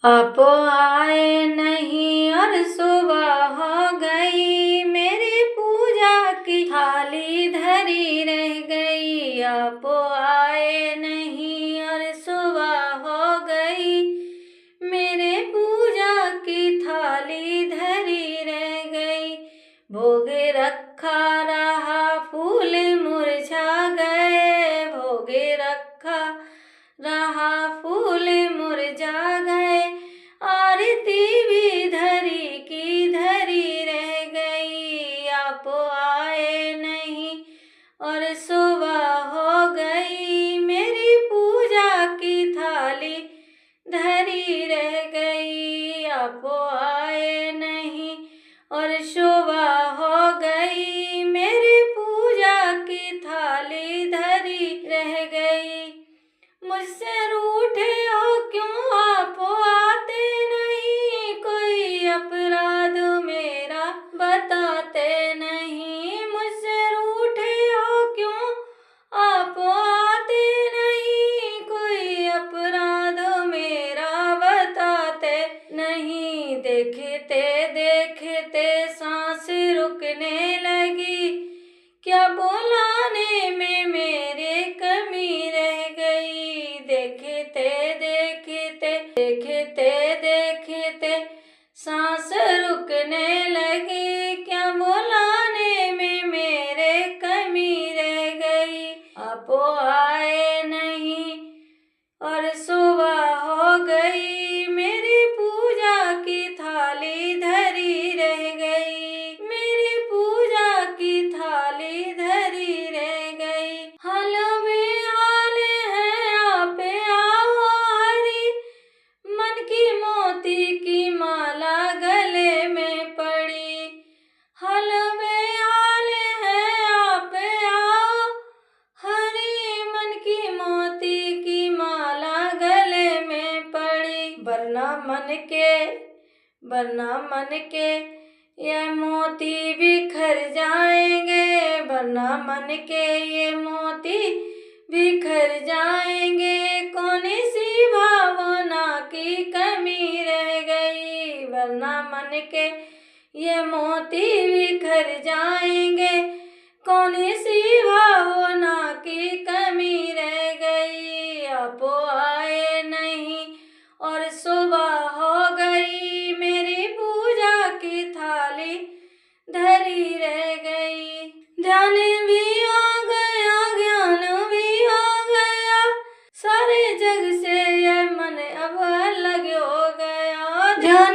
आप आए नहीं और सुबह हो गई, मेरी पूजा की थाली धरी रह गई। आप आए नहीं और सुबह हो गई, मेरे पूजा की थाली धरी रह गई। भोग रखा रहा फूल मुरझा गए, भोग रखा रहा फूल मुरझा गए। आरती भी धरी की धरी रह गई। आप आए नहीं और सुबह हो गई, मेरी पूजा की थाली धरी रह गई। आप आए नहीं और सुबह हो गई, मेरी पूजा की थाली धरी रह गई। मुझसे रूठे हो क्यों आप आते नहीं, कोई अपराध मेरा बताते नहीं। मुझसे रूठे हो क्यों आप आते नहीं, कोई अपराध मेरा बताते नहीं। देखते देखते सांस रुकने लगी, क्या बुलाने में मेरे कमी रह गई। देखते देखते सांस रुकने लगी, क्या बुलाने में मेरे कमी रह गई। आप आए नहीं और सुबह हो गई, मेरी पूजा की थाली धरी रह गई। मेरी पूजा की थाली धरी रह गई। हाल बेहाल है आप आओ हरी, मन की मोती की माला गले में पड़ी। हाल बेहाल है आप आओ हरी, मन की मोती की माला गले में पड़ी। वरना मन के ये मोती बिखर जाएंगे, वरना मन के ये मोती बिखर जाएंगे। कौन सी भावना की कमी रह गई, वरना मन के ये मोती बिखर जाएंगे। कौन सी भावना की कमी रह गई। आप आए नहीं और सुबह हो गई, मेरी पूजा की थाली धरी रह गई। ध्यान भी आ गया ज्ञान भी आ गया, सारे जग से यह मन अब अलग हो गया। ध्यान